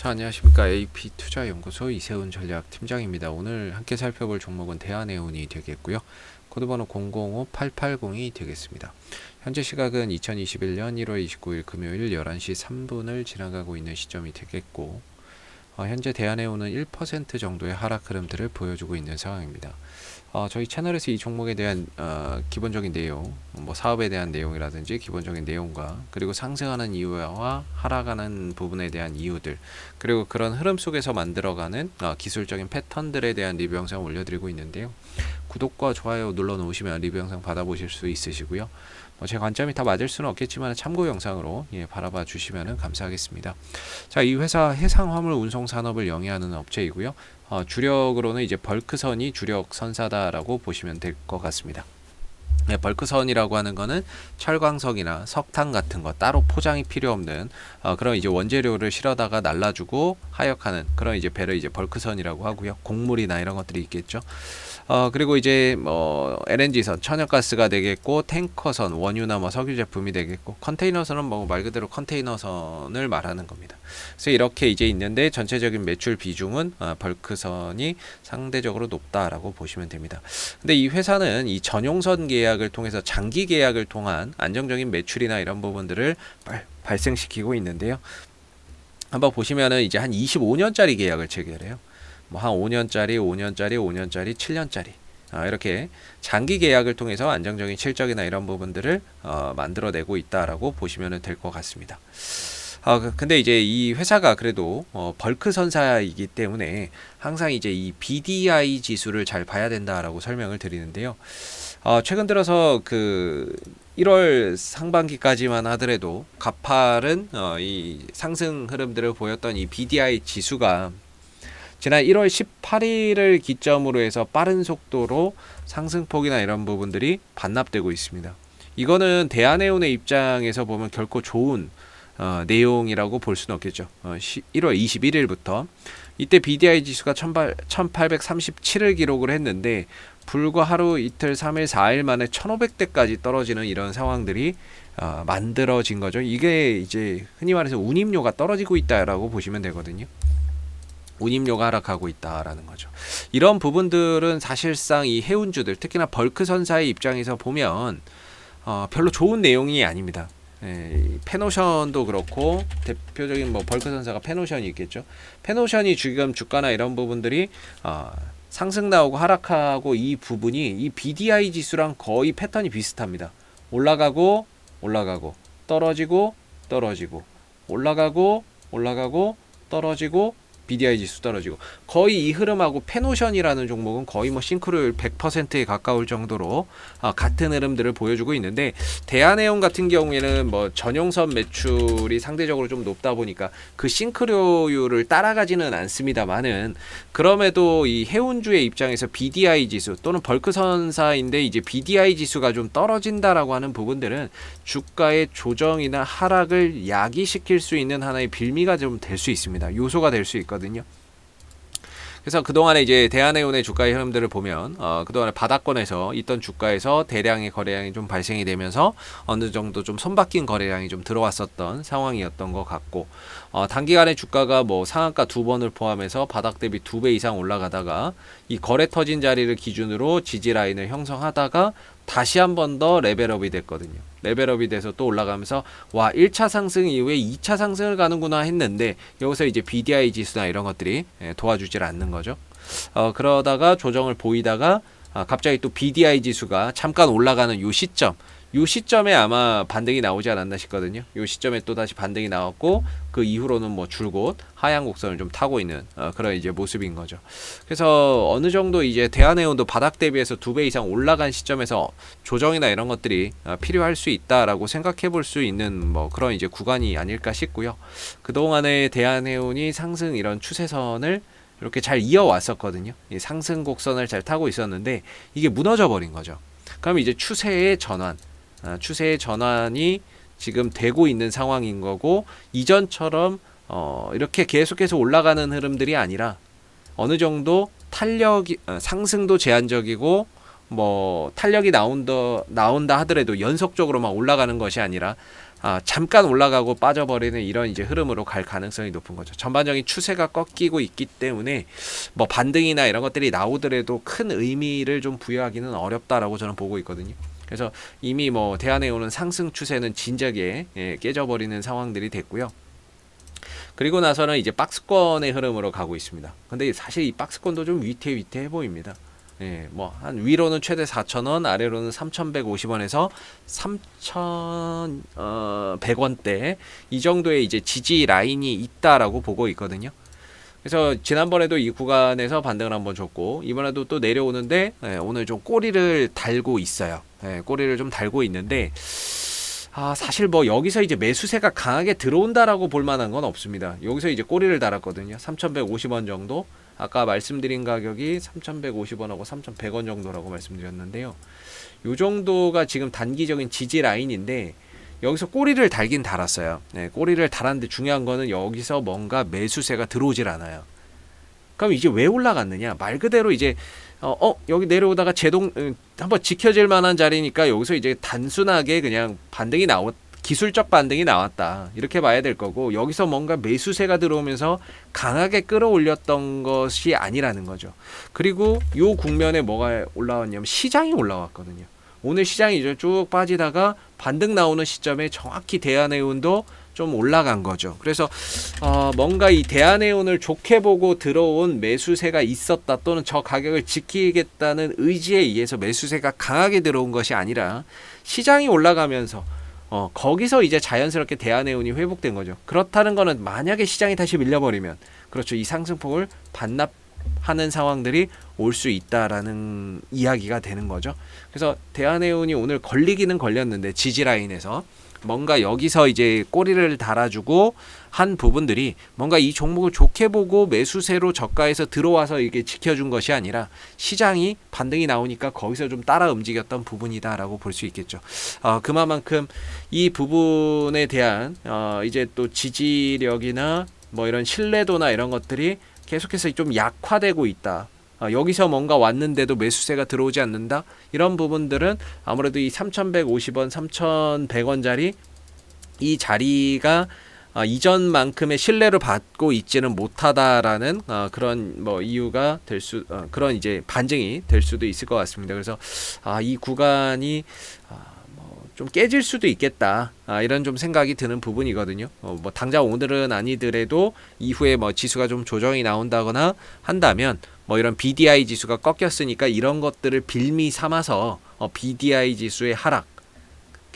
자, 안녕하십니까. AP투자연구소 이세훈 전략팀장입니다. 오늘 함께 살펴볼 종목은 대한해운이 되겠고요. 코드번호 005880이 되겠습니다. 현재 시각은 2021년 1월 29일 금요일 11시 3분을 지나가고 있는 시점이 되겠고, 현재 대한해운은 1% 정도의 하락 흐름들을 보여주고 있는 상황입니다. 저희 채널에서 이 종목에 대한 기본적인 내용, 뭐 사업에 대한 내용이라든지 기본적인 내용과 그리고 상승하는 이유와 하락하는 부분에 대한 이유들, 그리고 그런 흐름 속에서 만들어가는 기술적인 패턴들에 대한 리뷰 영상 올려드리고 있는데요. 구독과 좋아요 눌러 놓으시면 리뷰 영상 받아보실 수 있으시고요. 제 관점이 다 맞을 수는 없겠지만 참고 영상으로 바라봐 주시면 감사하겠습니다. 자, 이 회사 해상화물 운송 산업을 영위하는 업체이고요. 주력으로는 이제 벌크선이 주력 선사다라고 보시면 될 것 같습니다. 벌크선이라고 하는 거는 철광석이나 석탄 같은 거 따로 포장이 필요 없는 그런 이제 원재료를 실어다가 날라주고 하역하는 그런 이제 배를 이제 벌크선이라고 하고요. 곡물이나 이런 것들이 있겠죠. 그리고 이제 뭐 LNG선, 천연가스가 되겠고, 탱커선, 원유나 뭐 석유 제품이 되겠고, 컨테이너선은 뭐 말 그대로 컨테이너선을 말하는 겁니다. 그래서 이렇게 이제 있는데 전체적인 매출 비중은 벌크선이 상대적으로 높다라고 보시면 됩니다. 근데 이 회사는 이 전용선 계약을 통해서 장기 계약을 통한 안정적인 매출이나 이런 부분들을 발생시키고 있는데요. 한번 보시면은 이제 한 25년짜리 계약을 체결해요. 뭐 한 5년짜리, 7년짜리 이렇게 장기 계약을 통해서 안정적인 실적이나 이런 부분들을 만들어내고 있다라고 보시면 될 것 같습니다. 근데 이제 이 회사가 그래도 벌크 선사이기 때문에 항상 이제 이 BDI 지수를 잘 봐야 된다라고 설명을 드리는데요. 최근 들어서 그 1월 상반기까지만 하더라도 가파른 이 상승 흐름들을 보였던 이 BDI 지수가 지난 1월 18일을 기점으로 해서 빠른 속도로 상승폭이나 이런 부분들이 반납되고 있습니다. 이거는 대한해운의 입장에서 보면 결코 좋은 내용이라고 볼 수는 없겠죠. 1월 21일부터 이때 BDI 지수가 1837을 기록을 했는데 불과 하루 이틀 3일 4일 만에 1500대까지 떨어지는 이런 상황들이 만들어진 거죠. 이게 이제 흔히 말해서 운임료가 떨어지고 있다라고 보시면 되거든요. 운임료가 하락하고 있다라는 거죠. 이런 부분들은 사실상 이 해운주들, 특히나 벌크 선사의 입장에서 보면 별로 좋은 내용이 아닙니다. 페노션도 그렇고 대표적인 뭐 벌크 선사가 페노션이 있겠죠. 페노션이 지금 주가나 이런 부분들이 상승 나오고 하락하고 이 부분이 이 BDI 지수랑 거의 패턴이 비슷합니다. 올라가고 떨어지고 올라가고 떨어지고 BDI 지수 떨어지고 거의 이 흐름하고 페노션이라는 종목은 거의 뭐 싱크로율 100%에 가까울 정도로 같은 흐름들을 보여주고 있는데 대한해운 같은 경우에는 뭐 전용선 매출이 상대적으로 좀 높다 보니까 그 싱크로율을 따라가지는 않습니다만은 그럼에도 이 해운주의 입장에서 BDI 지수 또는 벌크선사인데 이제 BDI 지수가 좀 떨어진다라고 하는 부분들은 주가의 조정이나 하락을 야기시킬 수 있는 하나의 빌미가 좀 될 수 있습니다. 요소가 될 수 있거든요. 그래서 그동안에 이제 대한해운의 주가의 흐름들을 보면 그동안에 바닥권에서 있던 주가에서 대량의 거래량이 좀 발생이 되면서 어느 정도 좀 손바뀐 거래량이 좀 들어왔었던 상황이었던 것 같고 단기간에 주가가 뭐 상한가 2번을 포함해서 바닥 대비 2배 이상 올라가다가 이 거래 터진 자리를 기준으로 지지 라인을 형성하다가 다시 한 번 더 레벨업이 됐거든요. 레벨업이 돼서 또 올라가면서 와 1차 상승 이후에 2차 상승을 가는구나 했는데 여기서 이제 BDI 지수나 이런 것들이 도와주질 않는 거죠. 그러다가 조정을 보이다가 갑자기 또 BDI 지수가 잠깐 올라가는 요 시점에 아마 반등이 나오지 않았나 싶거든요. 요 시점에 또 다시 반등이 나왔고 그 이후로는 뭐 줄곧 하향 곡선을 좀 타고 있는 그런 이제 모습인 거죠. 그래서 어느 정도 이제 대한해운도 바닥 대비해서 2배 이상 올라간 시점에서 조정이나 이런 것들이 필요할 수 있다라고 생각해 볼 수 있는 뭐 그런 이제 구간이 아닐까 싶고요. 그동안에 대한해운이 상승 이런 추세선을 이렇게 잘 이어왔었거든요. 이 상승 곡선을 잘 타고 있었는데 이게 무너져 버린 거죠. 그럼 이제 추세의 전환이 지금 되고 있는 상황인 거고 이전처럼 이렇게 계속해서 올라가는 흐름들이 아니라 어느 정도 탄력이 상승도 제한적이고 뭐 탄력이 나온다 하더라도 연속적으로 막 올라가는 것이 아니라 잠깐 올라가고 빠져버리는 이런 이제 흐름으로 갈 가능성이 높은 거죠. 전반적인 추세가 꺾이고 있기 때문에 뭐 반등이나 이런 것들이 나오더라도 큰 의미를 좀 부여하기는 어렵다라고 저는 보고 있거든요. 그래서 이미 뭐 대한해운은 상승 추세는 진작에 깨져버리는 상황들이 됐고요. 그리고 나서는 이제 박스권의 흐름으로 가고 있습니다. 근데 사실 이 박스권도 좀 위태위태해 보입니다. 뭐 한 위로는 최대 4,000원, 아래로는 3,150원에서 3,100원대 이 정도의 이제 지지 라인이 있다라고 보고 있거든요. 그래서 지난번에도 이 구간에서 반등을 한번 줬고 이번에도 또 내려오는데 오늘 좀 꼬리를 달고 있어요. 꼬리를 좀 달고 있는데 사실 뭐 여기서 이제 매수세가 강하게 들어온다라고 볼 만한 건 없습니다. 여기서 이제 꼬리를 달았거든요. 3,150원 정도. 아까 말씀드린 가격이 3,150원하고 3,100원 정도라고 말씀드렸는데요. 요 정도가 지금 단기적인 지지 라인인데 여기서 꼬리를 달긴 달았어요. 꼬리를 달았는데 중요한 거는 여기서 뭔가 매수세가 들어오질 않아요. 그럼 이제 왜 올라갔느냐? 말 그대로 이제 여기 내려오다가 한번 지켜질 만한 자리니까 여기서 이제 단순하게 그냥 기술적 반등이 나왔다. 이렇게 봐야 될 거고 여기서 뭔가 매수세가 들어오면서 강하게 끌어올렸던 것이 아니라는 거죠. 그리고 요 국면에 뭐가 올라왔냐면 시장이 올라왔거든요. 오늘 시장이 이제 쭉 빠지다가 반등 나오는 시점에 정확히 대한해운도 좀 올라간 거죠. 그래서 뭔가 이 대한해운을 좋게 보고 들어온 매수세가 있었다 또는 저 가격을 지키겠다는 의지에 의해서 매수세가 강하게 들어온 것이 아니라 시장이 올라가면서 거기서 이제 자연스럽게 대한해운이 회복된 거죠. 그렇다는 거는 만약에 시장이 다시 밀려버리면 그렇죠. 이 상승폭을 반납하는 상황들이 올 수 있다라는 이야기가 되는 거죠. 그래서 대한해운이 오늘 걸리기는 걸렸는데 지지라인에서 뭔가 여기서 이제 꼬리를 달아주고 한 부분들이 뭔가 이 종목을 좋게 보고 매수세로 저가에서 들어와서 이게 지켜준 것이 아니라 시장이 반등이 나오니까 거기서 좀 따라 움직였던 부분이다라고 볼 수 있겠죠. 그만큼 이 부분에 대한 이제 또 지지력이나 뭐 이런 신뢰도나 이런 것들이 계속해서 좀 약화되고 있다. 여기서 뭔가 왔는데도 매수세가 들어오지 않는다. 이런 부분들은 아무래도 이 3,150원, 3,100원짜리 이 자리가 이전만큼의 신뢰를 받고 있지는 못하다라는 그런 뭐 이유가 그런 이제 반증이 될 수도 있을 것 같습니다. 그래서 이 구간이 좀 깨질 수도 있겠다. 이런 좀 생각이 드는 부분이거든요. 뭐 당장 오늘은 아니더라도 이후에 뭐 지수가 좀 조정이 나온다거나 한다면 뭐 이런 BDI 지수가 꺾였으니까 이런 것들을 빌미 삼아서 BDI 지수의 하락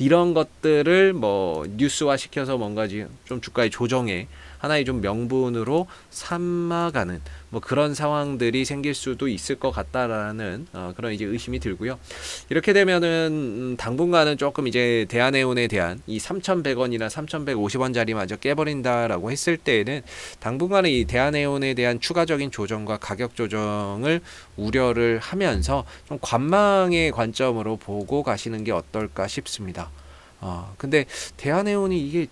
이런 것들을 뭐 뉴스화 시켜서 뭔가 좀 주가의 조정에 하나의 좀 명분으로 삼아가는 뭐 그런 상황들이 생길 수도 있을 것 같다라는 그런 이제 의심이 들고요. 이렇게 되면은 당분간은 조금 이제 대한해운에 대한 이 3,100원이나 3,150원짜리마저 깨버린다라고 했을 때에는 당분간은 이 대한해운에 대한 추가적인 조정과 가격 조정을 우려를 하면서 좀 관망의 관점으로 보고 가시는 게 어떨까 싶습니다. 근데 대한해운이 이게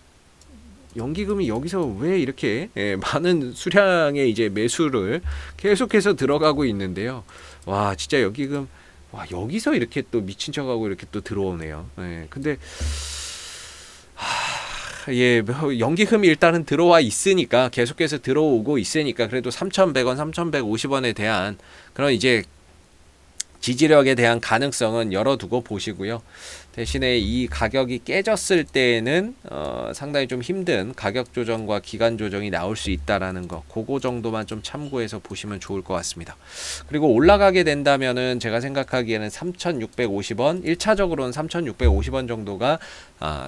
연기금이 여기서 왜 이렇게 많은 수량의 이제 매수를 계속해서 들어가고 있는데요. 와 진짜 연기금 여기서 이렇게 또 미친 척하고 이렇게 또 들어오네요. 근데 연기금이 일단은 들어와 있으니까 계속해서 들어오고 있으니까 그래도 3,100원, 3,150원에 대한 그런 이제 지지력에 대한 가능성은 열어두고 보시고요. 대신에 이 가격이 깨졌을 때에는 상당히 좀 힘든 가격 조정과 기간 조정이 나올 수 있다라는 거 그거 정도만 좀 참고해서 보시면 좋을 것 같습니다. 그리고 올라가게 된다면은 제가 생각하기에는 3,650원 1차적으로는 3,650원 정도가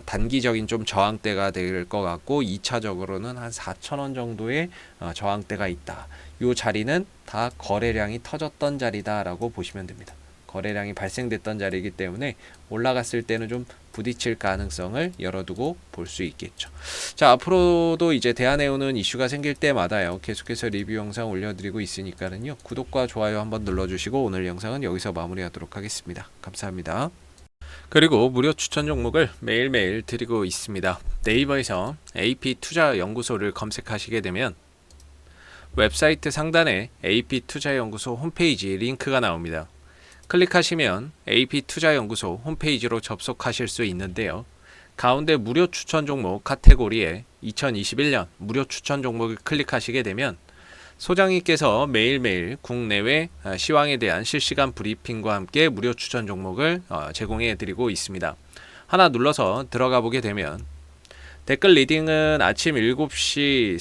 단기적인 좀 저항대가 될 것 같고 2차적으로는 한 4,000원 정도의 저항대가 있다. 이 자리는 다 거래량이 터졌던 자리다라고 보시면 됩니다. 거래량이 발생됐던 자리이기 때문에 올라갔을 때는 좀 부딪힐 가능성을 열어두고 볼 수 있겠죠. 자, 앞으로도 이제 대한해운은 이슈가 생길 때마다요 계속해서 리뷰 영상 올려드리고 있으니까는요 구독과 좋아요 한번 눌러주시고 오늘 영상은 여기서 마무리하도록 하겠습니다. 감사합니다. 그리고 무료 추천 종목을 매일매일 드리고 있습니다. 네이버에서 AP투자연구소를 검색하시게 되면 웹사이트 상단에 AP투자연구소 홈페이지 링크가 나옵니다. 클릭하시면 AP투자연구소 홈페이지로 접속하실 수 있는데요. 가운데 무료 추천 종목 카테고리에 2021년 무료 추천 종목을 클릭하시게 되면 소장님께서 매일매일 국내외 시황에 대한 실시간 브리핑과 함께 무료 추천 종목을 제공해 드리고 있습니다. 하나 눌러서 들어가 보게 되면 댓글 리딩은 아침 7시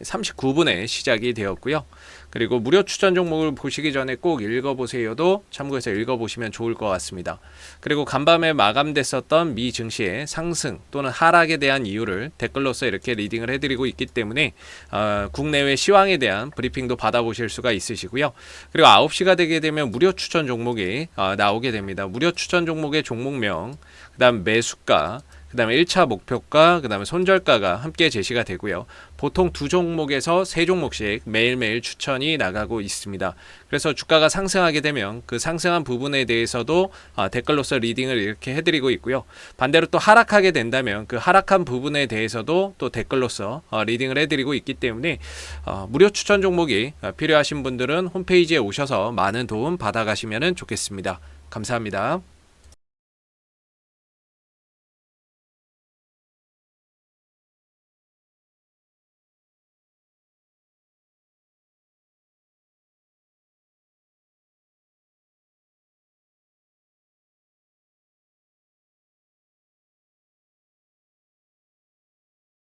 39분에 시작이 되었고요. 그리고 무료 추천 종목을 보시기 전에 꼭 읽어보세요도 참고해서 읽어보시면 좋을 것 같습니다. 그리고 간밤에 마감됐었던 미 증시의 상승 또는 하락에 대한 이유를 댓글로서 이렇게 리딩을 해드리고 있기 때문에 국내외 시황에 대한 브리핑도 받아보실 수가 있으시고요. 그리고 9시가 되게 되면 무료 추천 종목이 나오게 됩니다. 무료 추천 종목의 종목명, 그 다음 매수가, 그 다음에 1차 목표가, 그 다음에 손절가가 함께 제시가 되고요. 보통 2종목에서 3종목씩 매일매일 추천이 나가고 있습니다. 그래서 주가가 상승하게 되면 그 상승한 부분에 대해서도 댓글로서 리딩을 이렇게 해드리고 있고요. 반대로 또 하락하게 된다면 그 하락한 부분에 대해서도 또 댓글로서 리딩을 해드리고 있기 때문에 무료 추천 종목이 필요하신 분들은 홈페이지에 오셔서 많은 도움 받아가시면 좋겠습니다. 감사합니다.